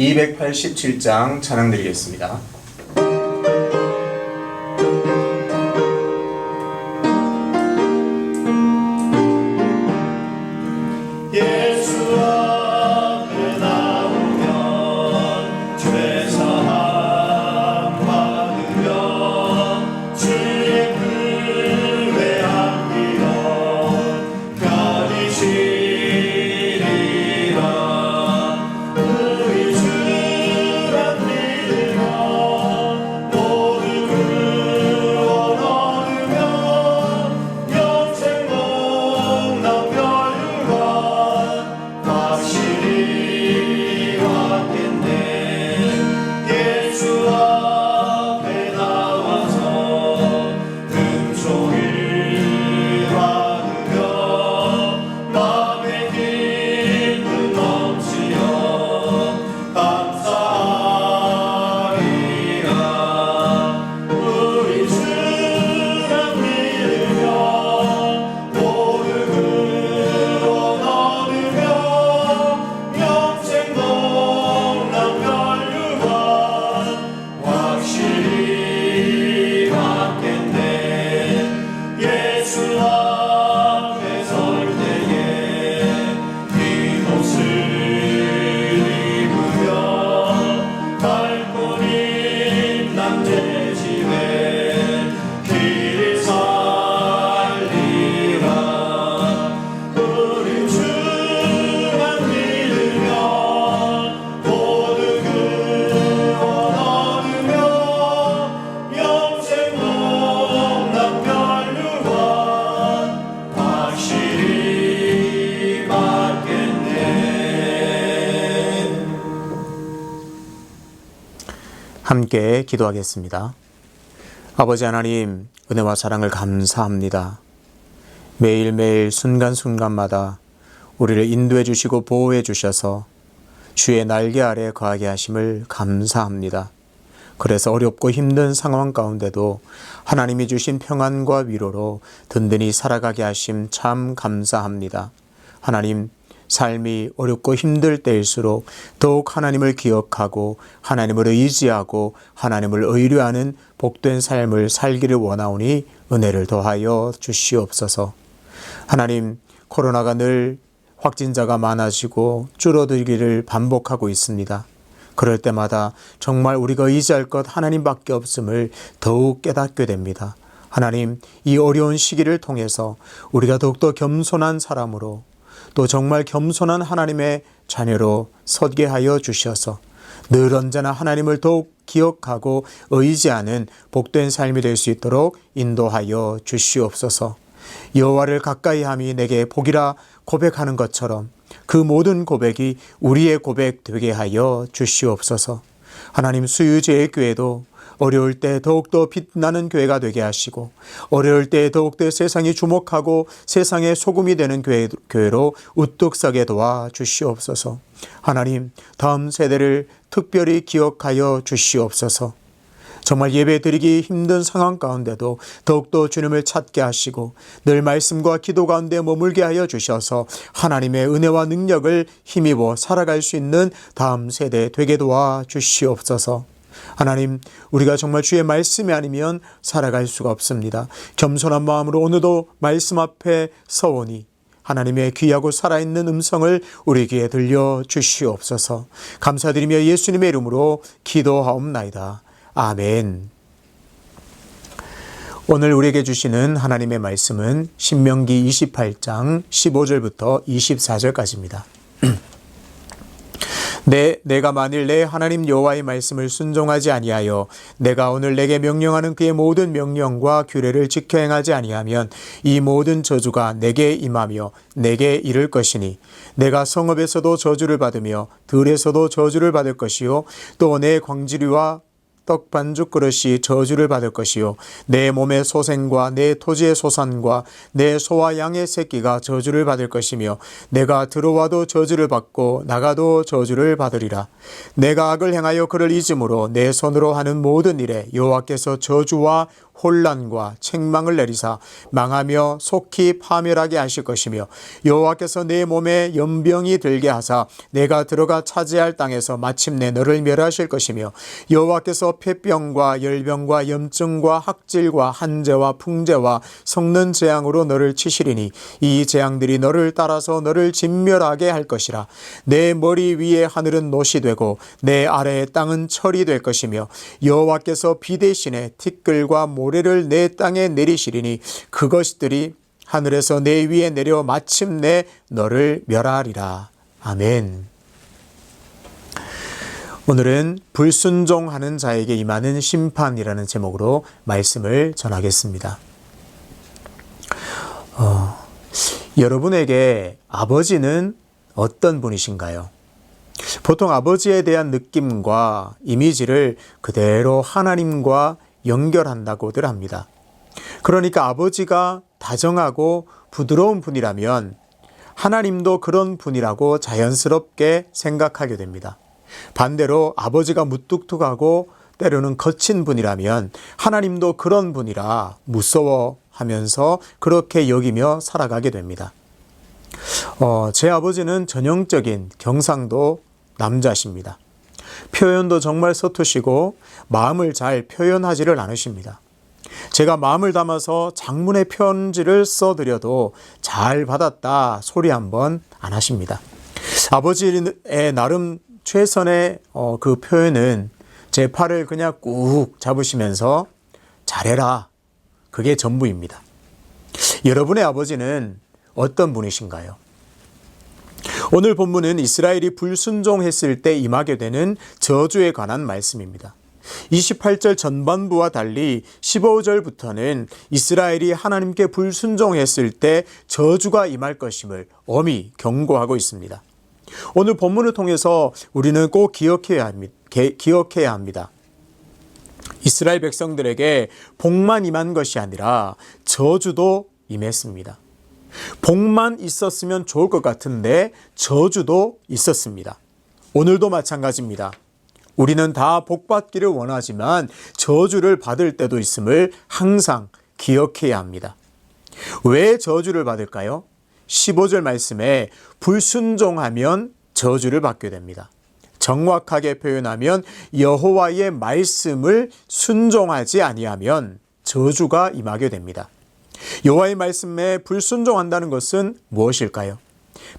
287장 찬양 드리겠습니다. 함께 기도하겠습니다. 아버지 하나님, 은혜와 사랑을 감사합니다. 매일매일 순간순간마다 우리를 인도해 주시고 보호해 주셔서 주의 날개 아래 거하게 하심을 감사합니다. 그래서 어렵고 힘든 상황 가운데도 하나님이 주신 평안과 위로로 든든히 살아가게 하심 참 감사합니다. 하나님, 삶이 어렵고 힘들 때일수록 더욱 하나님을 기억하고 하나님을 의지하고 하나님을 의뢰하는 복된 삶을 살기를 원하오니 은혜를 더하여 주시옵소서. 하나님, 코로나가 늘 확진자가 많아지고 줄어들기를 반복하고 있습니다. 그럴 때마다 정말 우리가 의지할 것 하나님밖에 없음을 더욱 깨닫게 됩니다. 하나님, 이 어려운 시기를 통해서 우리가 더욱더 겸손한 사람으로 또 정말 겸손한 하나님의 자녀로 서게 하여 주셔서 늘 언제나 하나님을 더욱 기억하고 의지하는 복된 삶이 될 수 있도록 인도하여 주시옵소서. 여호와를 가까이함이 내게 복이라 고백하는 것처럼 그 모든 고백이 우리의 고백 되게 하여 주시옵소서. 하나님, 수유제일교회도 어려울 때 더욱더 빛나는 교회가 되게 하시고 어려울 때 더욱더 세상이 주목하고 세상의 소금이 되는 교회로 우뚝 서게 도와주시옵소서. 하나님, 다음 세대를 특별히 기억하여 주시옵소서. 정말 예배드리기 힘든 상황 가운데도 더욱더 주님을 찾게 하시고 늘 말씀과 기도 가운데 머물게 하여 주셔서 하나님의 은혜와 능력을 힘입어 살아갈 수 있는 다음 세대 되게 도와주시옵소서. 하나님, 우리가 정말 주의 말씀이 아니면 살아갈 수가 없습니다. 겸손한 마음으로 오늘도 말씀 앞에 서오니 하나님의 귀하고 살아있는 음성을 우리 귀에 들려주시옵소서. 감사드리며 예수님의 이름으로 기도하옵나이다. 아멘. 오늘 우리에게 주시는 하나님의 말씀은 신명기 28장 15절부터 24절까지입니다. 내가 만일 내 하나님 여호와의 말씀을 순종하지 아니하여 내가 오늘 내게 명령하는 그의 모든 명령과 규례를 지켜 행하지 아니하면 이 모든 저주가 내게 임하며 내게 이를 것이니 내가 성읍에서도 저주를 받으며 들에서도 저주를 받을 것이요 또 내 광주리와 떡 반죽 그릇이 저주를 받을 것이요 내 몸의 소생과 내 토지의 소산과 내 소와 양의 새끼가 저주를 받을 것이며 내가 들어와도 저주를 받고 나가도 저주를 받으리라. 내가 악을 행하여 그를 잊음으로 내 손으로 하는 모든 일에 여호와께서 저주와 혼란과 책망을 내리사 망하며 속히 파멸하게 하실 것이며 여호와께서 내 몸에 연병이 들게 하사 내가 들어가 차지할 땅에서 마침내 너를 멸하실 것이며 여호와께서 폐병과 열병과 염증과 학질과 한재와 풍재와 섞는 재앙으로 너를 치시리니 이 재앙들이 너를 따라서 너를 진멸하게 할 것이라. 내 머리 위에 하늘은 노시 되고 내 아래의 땅은 철이 될 것이며 여호와께서 비 대신에 티끌과 모래를 내 땅에 내리시리니 그것들이 하늘에서 내 위에 내려 마침내 너를 멸하리라. 아멘. 오늘은 불순종하는 자에게 임하는 심판이라는 제목으로 말씀을 전하겠습니다. 여러분에게 아버지는 어떤 분이신가요? 보통 아버지에 대한 느낌과 이미지를 그대로 하나님과 연결한다고들 합니다. 그러니까 아버지가 다정하고 부드러운 분이라면 하나님도 그런 분이라고 자연스럽게 생각하게 됩니다. 반대로 아버지가 무뚝뚝하고 때로는 거친 분이라면 하나님도 그런 분이라 무서워하면서 그렇게 여기며 살아가게 됩니다. 제 아버지는 전형적인 경상도 남자십니다. 표현도 정말 서투시고 마음을 잘 표현하지를 않으십니다. 제가 마음을 담아서 장문의 편지를 써드려도 잘 받았다 소리 한번 안 하십니다. 아버지의 나름 최선의 그 표현은 제 팔을 그냥 꾹 잡으시면서 잘해라. 그게 전부입니다. 여러분의 아버지는 어떤 분이신가요? 오늘 본문은 이스라엘이 불순종했을 때 임하게 되는 저주에 관한 말씀입니다. 28절 전반부와 달리 15절부터는 이스라엘이 하나님께 불순종했을 때 저주가 임할 것임을 엄히 경고하고 있습니다. 오늘 본문을 통해서 우리는 꼭 기억해야 합니다. 이스라엘 백성들에게 복만 임한 것이 아니라 저주도 임했습니다. 복만 있었으면 좋을 것 같은데 저주도 있었습니다. 오늘도 마찬가지입니다. 우리는 다 복받기를 원하지만 저주를 받을 때도 있음을 항상 기억해야 합니다. 왜 저주를 받을까요? 15절 말씀에 불순종하면 저주를 받게 됩니다. 정확하게 표현하면 여호와의 말씀을 순종하지 아니하면 저주가 임하게 됩니다. 여호와의 말씀에 불순종한다는 것은 무엇일까요?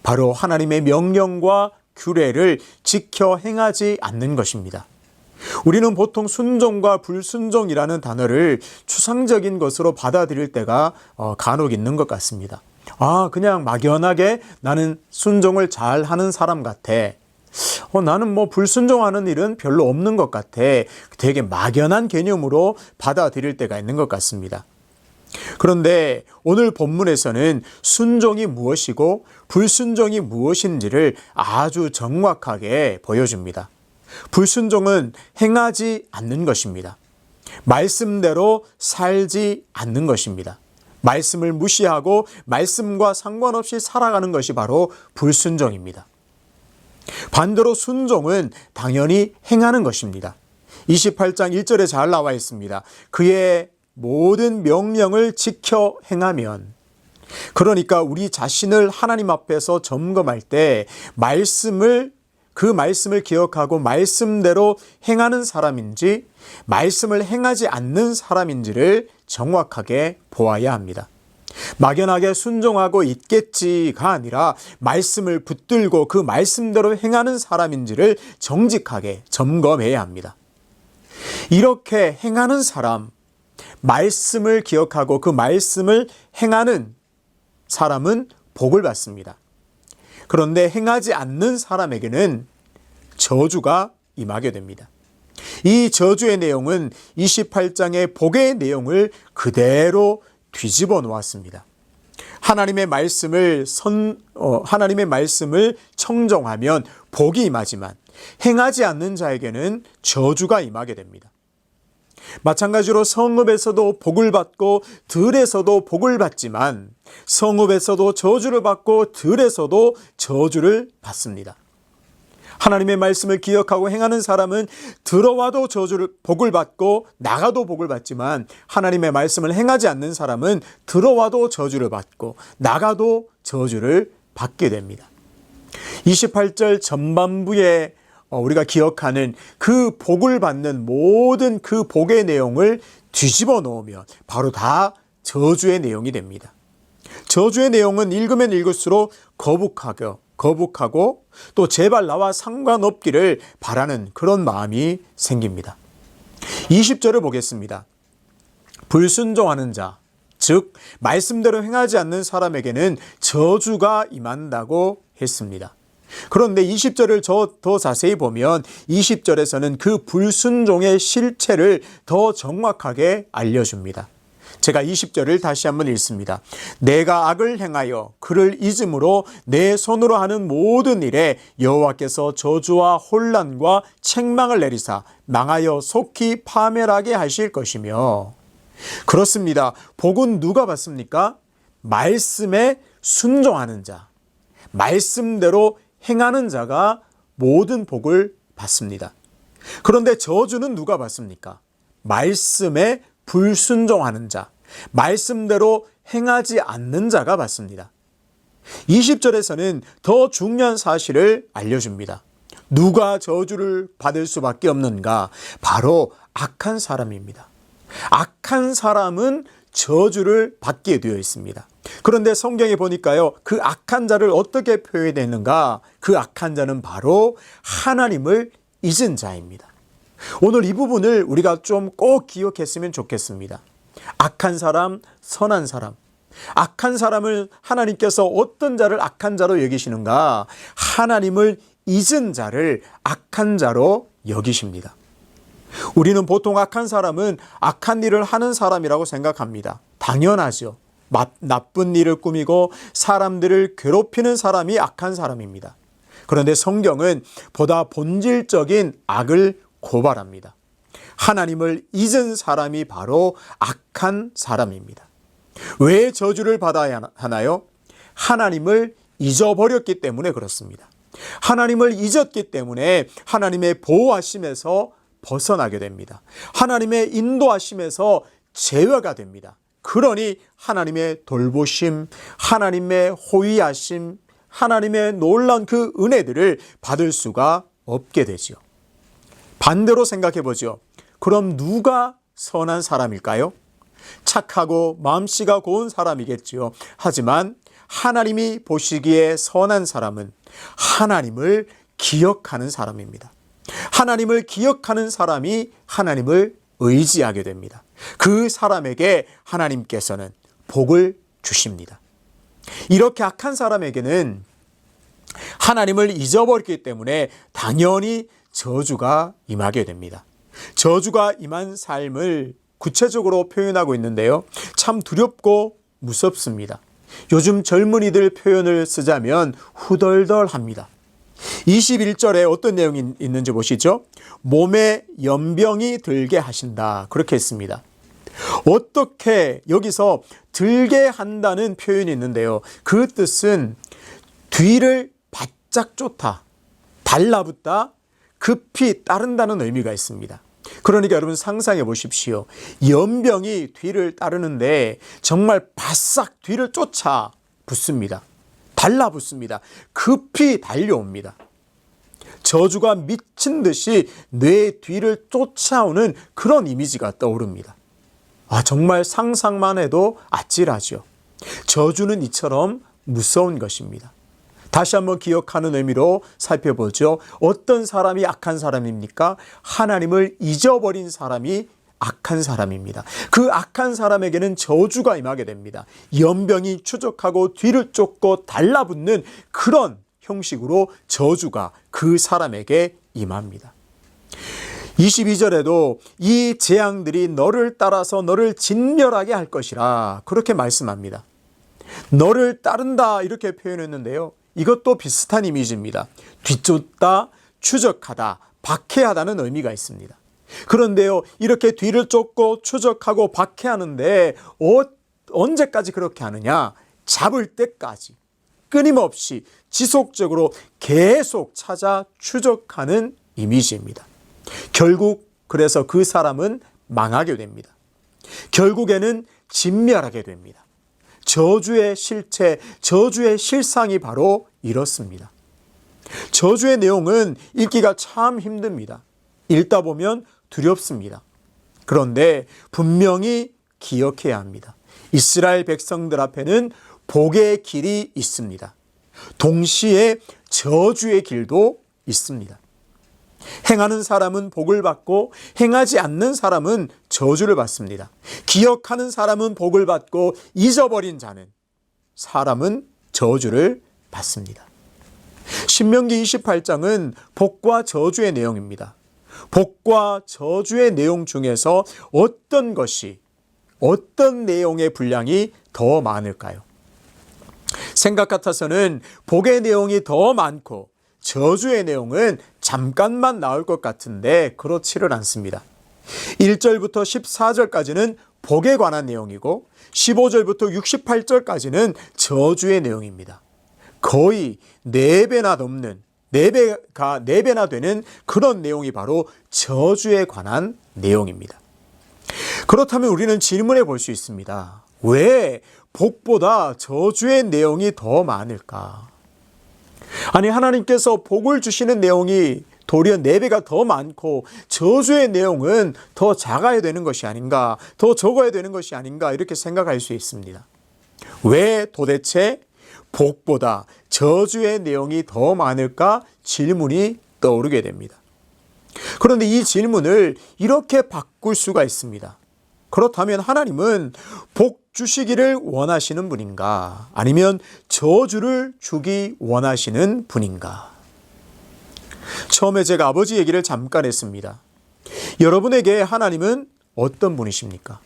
바로 하나님의 명령과 규례를 지켜 행하지 않는 것입니다. 우리는 보통 순종과 불순종이라는 단어를 추상적인 것으로 받아들일 때가 간혹 있는 것 같습니다. 그냥 막연하게 나는 순종을 잘 하는 사람 같아. 나는 불순종하는 일은 별로 없는 것 같아. 되게 막연한 개념으로 받아들일 때가 있는 것 같습니다. 그런데 오늘 본문에서는 순종이 무엇이고 불순종이 무엇인지를 아주 정확하게 보여줍니다. 불순종은 행하지 않는 것입니다. 말씀대로 살지 않는 것입니다. 말씀을 무시하고 말씀과 상관없이 살아가는 것이 바로 불순종입니다. 반대로 순종은 당연히 행하는 것입니다. 28장 1절에 잘 나와 있습니다. 그의 모든 명령을 지켜 행하면, 그러니까 우리 자신을 하나님 앞에서 점검할 때 그 말씀을 기억하고 말씀대로 행하는 사람인지 말씀을 행하지 않는 사람인지를 정확하게 보아야 합니다. 막연하게 순종하고 있겠지가 아니라 말씀을 붙들고 그 말씀대로 행하는 사람인지를 정직하게 점검해야 합니다. 이렇게 행하는 사람, 말씀을 기억하고 그 말씀을 행하는 사람은 복을 받습니다. 그런데 행하지 않는 사람에게는 저주가 임하게 됩니다. 이 저주의 내용은 28장의 복의 내용을 그대로 뒤집어 놓았습니다. 하나님의 말씀을 청정하면 복이 임하지만 행하지 않는 자에게는 저주가 임하게 됩니다. 마찬가지로 성읍에서도 복을 받고 들에서도 복을 받지만 성읍에서도 저주를 받고 들에서도 저주를 받습니다. 하나님의 말씀을 기억하고 행하는 사람은 들어와도 복을 받고 나가도 복을 받지만, 하나님의 말씀을 행하지 않는 사람은 들어와도 저주를 받고 나가도 저주를 받게 됩니다. 28절 전반부에 우리가 기억하는 그 복을 받는 모든 그 복의 내용을 뒤집어 놓으면 바로 다 저주의 내용이 됩니다. 저주의 내용은 읽으면 읽을수록 거북하고 또 제발 나와 상관없기를 바라는 그런 마음이 생깁니다. 20절을 보겠습니다. 불순종하는 자, 즉 말씀대로 행하지 않는 사람에게는 저주가 임한다고 했습니다. 그런데 20절을 더 자세히 보면 20절에서는 그 불순종의 실체를 더 정확하게 알려줍니다. 제가 20절을 다시 한번 읽습니다. 내가 악을 행하여 그를 잊음으로 내 손으로 하는 모든 일에 여호와께서 저주와 혼란과 책망을 내리사 망하여 속히 파멸하게 하실 것이며. 그렇습니다. 복은 누가 받습니까? 말씀에 순종하는 자, 말씀대로 행하는 자가 모든 복을 받습니다. 그런데 저주는 누가 받습니까? 말씀에 불순종하는 자, 말씀대로 행하지 않는 자가 받습니다. 20절에서는 더 중요한 사실을 알려줍니다. 누가 저주를 받을 수밖에 없는가? 바로 악한 사람입니다. 악한 사람은 저주를 받게 되어 있습니다. 그런데 성경에 보니까요, 그 악한 자를 어떻게 표현했는가? 그 악한 자는 바로 하나님을 잊은 자입니다. 오늘 이 부분을 우리가 좀 꼭 기억했으면 좋겠습니다. 악한 사람, 선한 사람. 악한 사람을 하나님께서 어떤 자를 악한 자로 여기시는가? 하나님을 잊은 자를 악한 자로 여기십니다. 우리는 보통 악한 사람은 악한 일을 하는 사람이라고 생각합니다. 당연하죠. 나쁜 일을 꾸미고 사람들을 괴롭히는 사람이 악한 사람입니다. 그런데 성경은 보다 본질적인 악을 고발합니다. 하나님을 잊은 사람이 바로 악한 사람입니다. 왜 저주를 받아야 하나요? 하나님을 잊어버렸기 때문에 그렇습니다. 하나님을 잊었기 때문에 하나님의 보호하심에서 벗어나게 됩니다. 하나님의 인도하심에서 제외가 됩니다. 그러니 하나님의 돌보심, 하나님의 호위하심, 하나님의 놀라운 그 은혜들을 받을 수가 없게 되죠. 반대로 생각해 보죠. 그럼 누가 선한 사람일까요? 착하고 마음씨가 고운 사람이겠지요. 하지만 하나님이 보시기에 선한 사람은 하나님을 기억하는 사람입니다. 하나님을 기억하는 사람이 하나님을 의지하게 됩니다. 그 사람에게 하나님께서는 복을 주십니다. 이렇게 악한 사람에게는 하나님을 잊어버렸기 때문에 당연히 저주가 임하게 됩니다. 저주가 임한 삶을 구체적으로 표현하고 있는데요. 참 두렵고 무섭습니다. 요즘 젊은이들 표현을 쓰자면 후덜덜합니다. 21절에 어떤 내용이 있는지 보시죠. 몸에 연병이 들게 하신다. 그렇게 했습니다. 어떻게 여기서 들게 한다는 표현이 있는데요. 그 뜻은 뒤를 바짝 쫓아 달라붙다 급히 따른다는 의미가 있습니다. 그러니까 여러분 상상해 보십시오. 연병이 뒤를 따르는데 정말 바싹 뒤를 쫓아 붙습니다. 달라붙습니다. 급히 달려옵니다. 저주가 미친 듯이 뇌 뒤를 쫓아오는 그런 이미지가 떠오릅니다. 정말 상상만 해도 아찔하죠. 저주는 이처럼 무서운 것입니다. 다시 한번 기억하는 의미로 살펴보죠. 어떤 사람이 악한 사람입니까? 하나님을 잊어버린 사람이 악한 사람입니다. 그 악한 사람에게는 저주가 임하게 됩니다. 연병이 추적하고 뒤를 쫓고 달라붙는 그런 형식으로 저주가 그 사람에게 임합니다. 22절에도 이 재앙들이 너를 따라서 너를 진멸하게 할 것이라 그렇게 말씀합니다. 너를 따른다 이렇게 표현했는데요. 이것도 비슷한 이미지입니다. 뒤쫓다, 추적하다, 박해하다는 의미가 있습니다. 그런데요, 이렇게 뒤를 쫓고 추적하고 박해하는데 언제까지 그렇게 하느냐? 잡을 때까지. 끊임없이 지속적으로 계속 찾아 추적하는 이미지입니다. 결국 그래서 그 사람은 망하게 됩니다. 결국에는 진멸하게 됩니다. 저주의 실체, 저주의 실상이 바로 이렇습니다. 저주의 내용은 읽기가 참 힘듭니다. 읽다 보면 두렵습니다. 그런데 분명히 기억해야 합니다. 이스라엘 백성들 앞에는 복의 길이 있습니다. 동시에 저주의 길도 있습니다. 행하는 사람은 복을 받고 행하지 않는 사람은 저주를 받습니다. 기억하는 사람은 복을 받고 잊어버린 사람은 저주를 받습니다. 신명기 28장은 복과 저주의 내용입니다. 복과 저주의 내용 중에서 어떤 내용의 분량이 더 많을까요? 생각 같아서는 복의 내용이 더 많고 저주의 내용은 잠깐만 나올 것 같은데 그렇지를 않습니다. 1절부터 14절까지는 복에 관한 내용이고 15절부터 68절까지는 저주의 내용입니다. 거의 4배나 넘는 4배나 되는 그런 내용이 바로 저주에 관한 내용입니다. 그렇다면 우리는 질문해 볼 수 있습니다. 왜 복보다 저주의 내용이 더 많을까? 아니, 하나님께서 복을 주시는 내용이 도리어 4배가 더 많고 저주의 내용은 더 작아야 되는 것이 아닌가, 더 적어야 되는 것이 아닌가, 이렇게 생각할 수 있습니다. 왜 도대체 복보다 저주의 내용이 더 많을까 질문이 떠오르게 됩니다. 그런데 이 질문을 이렇게 바꿀 수가 있습니다. 그렇다면 하나님은 복 주시기를 원하시는 분인가? 아니면 저주를 주기 원하시는 분인가? 처음에 제가 아버지 얘기를 잠깐 했습니다. 여러분에게 하나님은 어떤 분이십니까?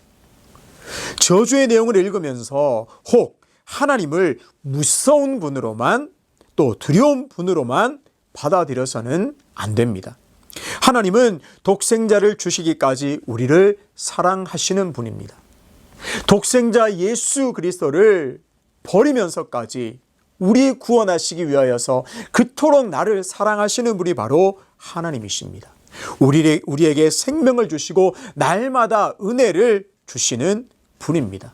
저주의 내용을 읽으면서 혹 하나님을 무서운 분으로만, 또 두려운 분으로만 받아들여서는 안 됩니다. 하나님은 독생자를 주시기까지 우리를 사랑하시는 분입니다. 독생자 예수 그리스도를 버리면서까지 우리 구원하시기 위하여서 그토록 나를 사랑하시는 분이 바로 하나님이십니다. 우리에게 생명을 주시고 날마다 은혜를 주시는 분입니다.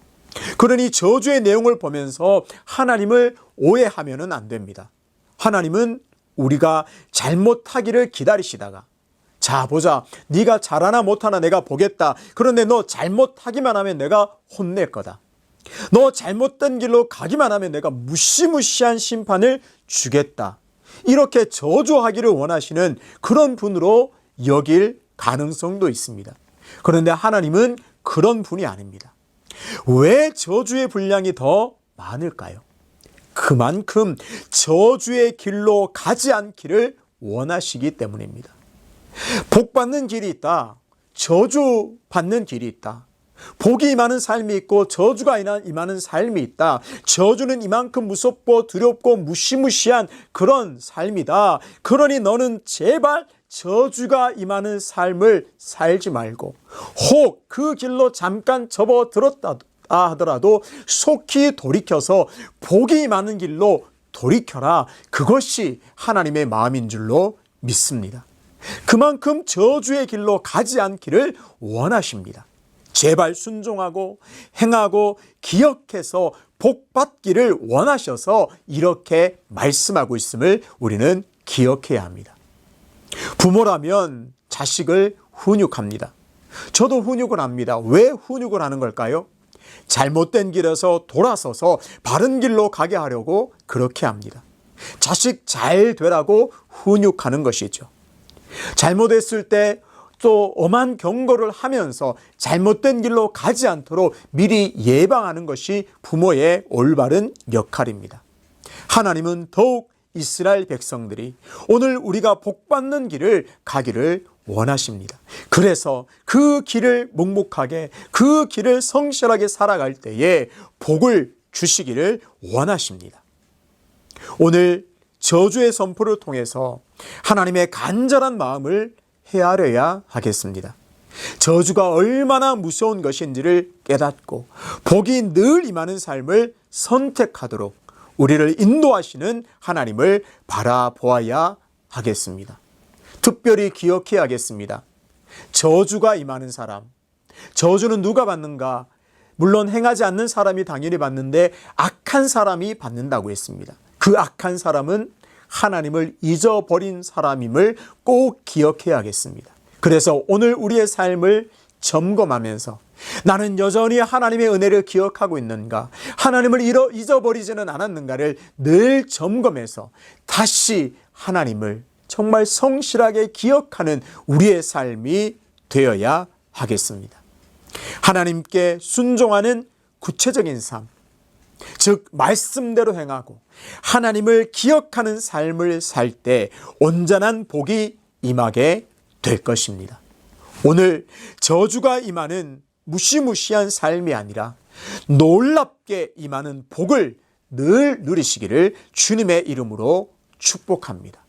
그러니 저주의 내용을 보면서 하나님을 오해하면 안 됩니다. 하나님은 우리가 잘못하기를 기다리시다가, 자 보자, 네가 잘하나 못하나 내가 보겠다. 그런데 너 잘못하기만 하면 내가 혼낼 거다. 너 잘못된 길로 가기만 하면 내가 무시무시한 심판을 주겠다. 이렇게 저주하기를 원하시는 그런 분으로 여길 가능성도 있습니다. 그런데 하나님은 그런 분이 아닙니다. 왜 저주의 분량이 더 많을까요? 그만큼 저주의 길로 가지 않기를 원하시기 때문입니다. 복 받는 길이 있다. 저주 받는 길이 있다. 복이 임하는 삶이 있고 저주가 임하는 삶이 있다. 저주는 이만큼 무섭고 두렵고 무시무시한 그런 삶이다. 그러니 너는 제발 저주가 임하는 삶을 살지 말고, 혹 그 길로 잠깐 접어들었다 하더라도 속히 돌이켜서 복이 임하는 길로 돌이켜라. 그것이 하나님의 마음인 줄로 믿습니다. 그만큼 저주의 길로 가지 않기를 원하십니다. 제발 순종하고 행하고 기억해서 복 받기를 원하셔서 이렇게 말씀하고 있음을 우리는 기억해야 합니다. 부모라면 자식을 훈육합니다. 저도 훈육을 합니다. 왜 훈육을 하는 걸까요? 잘못된 길에서 돌아서서 바른 길로 가게 하려고 그렇게 합니다. 자식 잘 되라고 훈육하는 것이죠. 잘못했을 때 또 엄한 경고를 하면서 잘못된 길로 가지 않도록 미리 예방하는 것이 부모의 올바른 역할입니다. 하나님은 더욱 이스라엘 백성들이 오늘 우리가 복받는 길을 가기를 원하십니다. 그래서 그 길을 묵묵하게, 그 길을 성실하게 살아갈 때에 복을 주시기를 원하십니다. 오늘 저주의 선포를 통해서 하나님의 간절한 마음을 헤아려야 하겠습니다. 저주가 얼마나 무서운 것인지를 깨닫고 복이 늘 임하는 삶을 선택하도록 우리를 인도하시는 하나님을 바라보아야 하겠습니다. 특별히 기억해야겠습니다. 저주가 임하는 사람, 저주는 누가 받는가? 물론 행하지 않는 사람이 당연히 받는데 악한 사람이 받는다고 했습니다. 그 악한 사람은 하나님을 잊어버린 사람임을 꼭 기억해야겠습니다. 그래서 오늘 우리의 삶을 점검하면서 나는 여전히 하나님의 은혜를 기억하고 있는가, 하나님을 잊어버리지는 않았는가를 늘 점검해서 다시 하나님을 정말 성실하게 기억하는 우리의 삶이 되어야 하겠습니다. 하나님께 순종하는 구체적인 삶, 즉 말씀대로 행하고 하나님을 기억하는 삶을 살 때 온전한 복이 임하게 될 것입니다. 오늘 저주가 임하는 무시무시한 삶이 아니라 놀랍게 임하는 복을 늘 누리시기를 주님의 이름으로 축복합니다.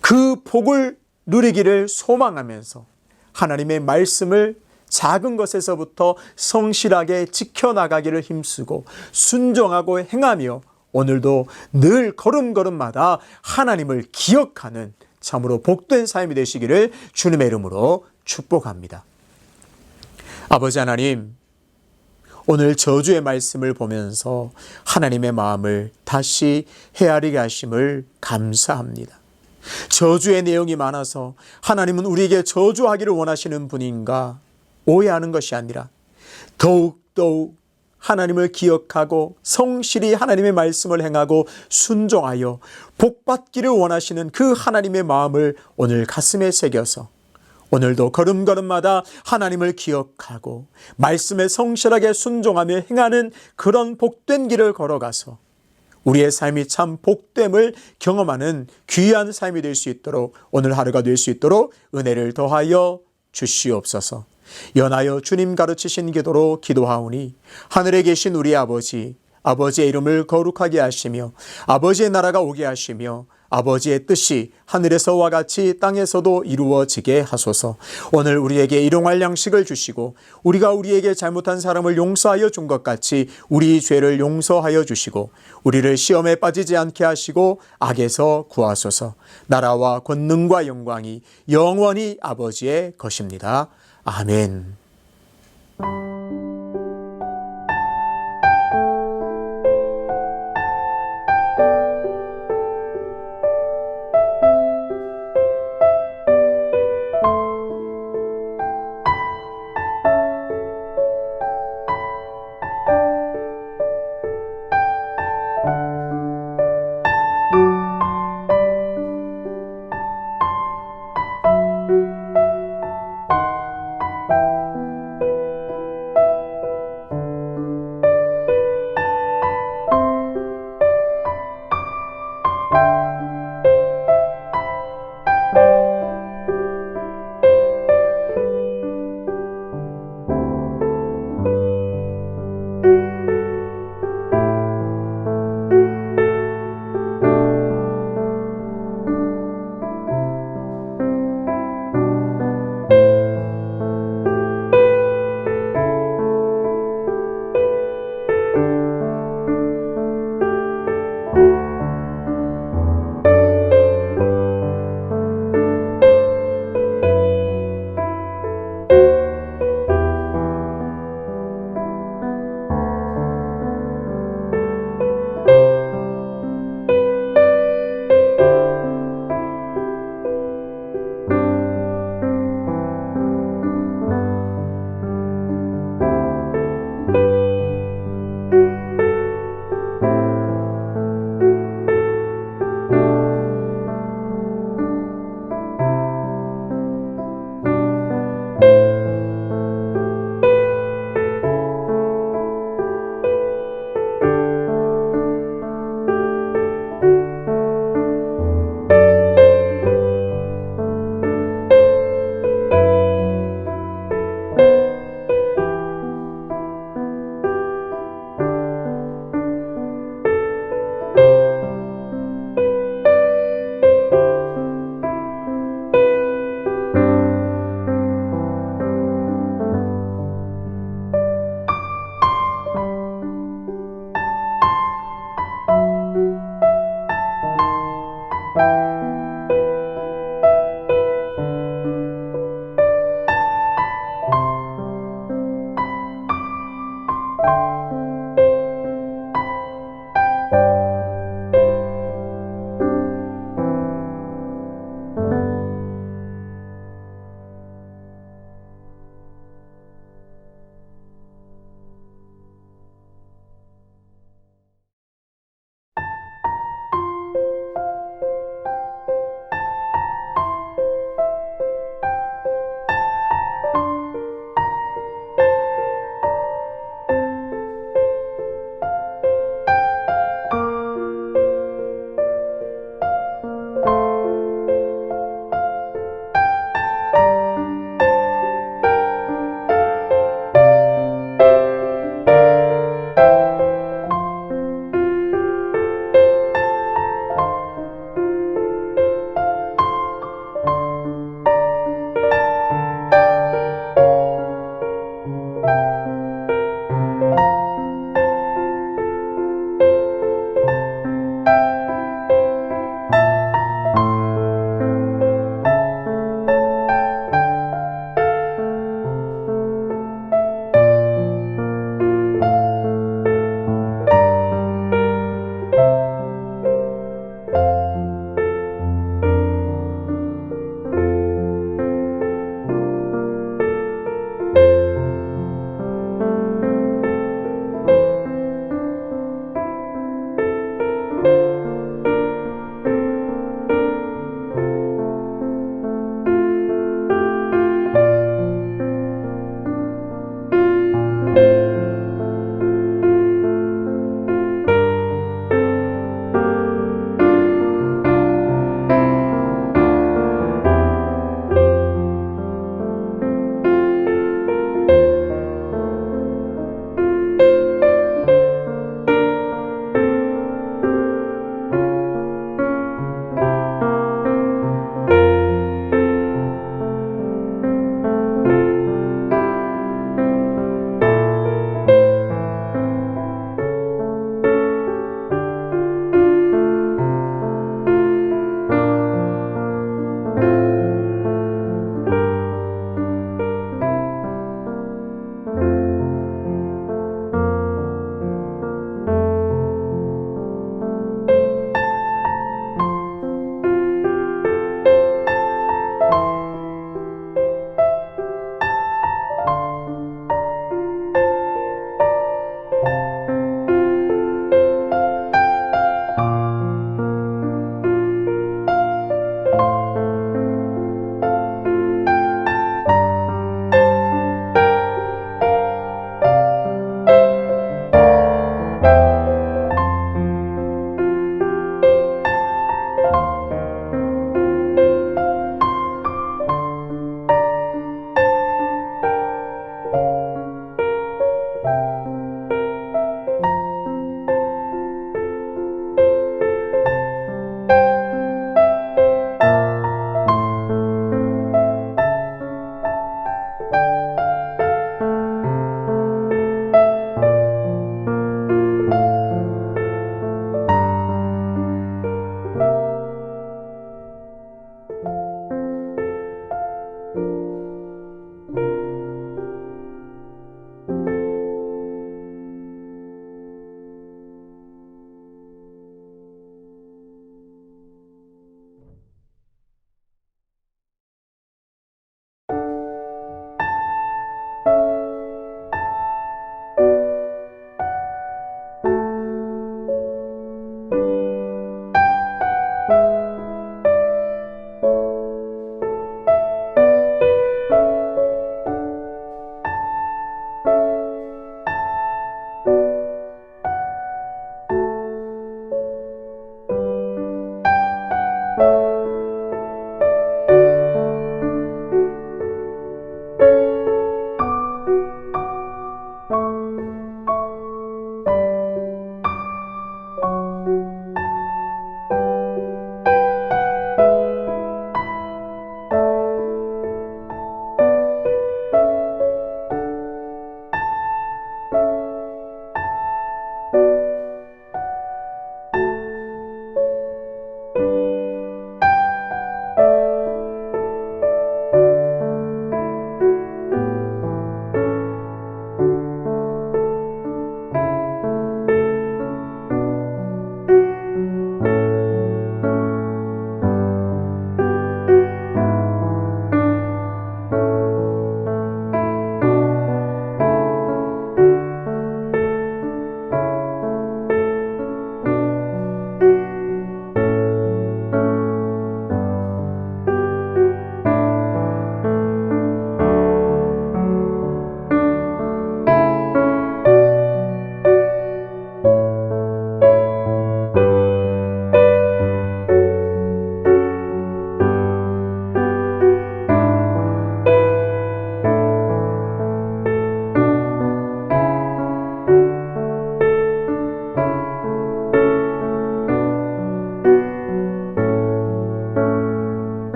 그 복을 누리기를 소망하면서 하나님의 말씀을 작은 것에서부터 성실하게 지켜나가기를 힘쓰고 순종하고 행하며 오늘도 늘 걸음걸음마다 하나님을 기억하는 참으로 복된 삶이 되시기를 주님의 이름으로 축복합니다. 아버지 하나님, 오늘 저주의 말씀을 보면서 하나님의 마음을 다시 헤아리게 하심을 감사합니다. 저주의 내용이 많아서 하나님은 우리에게 저주하기를 원하시는 분인가 오해하는 것이 아니라 더욱더욱 하나님을 기억하고 성실히 하나님의 말씀을 행하고 순종하여 복받기를 원하시는 그 하나님의 마음을 오늘 가슴에 새겨서 오늘도 걸음걸음마다 하나님을 기억하고 말씀에 성실하게 순종하며 행하는 그런 복된 길을 걸어가서 우리의 삶이 참 복됨을 경험하는 귀한 삶이 될 수 있도록 오늘 하루가 될 수 있도록 은혜를 더하여 주시옵소서. 연하여 주님 가르치신 기도로 기도하오니 하늘에 계신 우리 아버지, 아버지의 이름을 거룩하게 하시며 아버지의 나라가 오게 하시며 아버지의 뜻이 하늘에서와 같이 땅에서도 이루어지게 하소서. 오늘 우리에게 일용할 양식을 주시고 우리가 우리에게 잘못한 사람을 용서하여 준 것 같이 우리 죄를 용서하여 주시고 우리를 시험에 빠지지 않게 하시고 악에서 구하소서. 나라와 권능과 영광이 영원히 아버지의 것입니다. 아멘.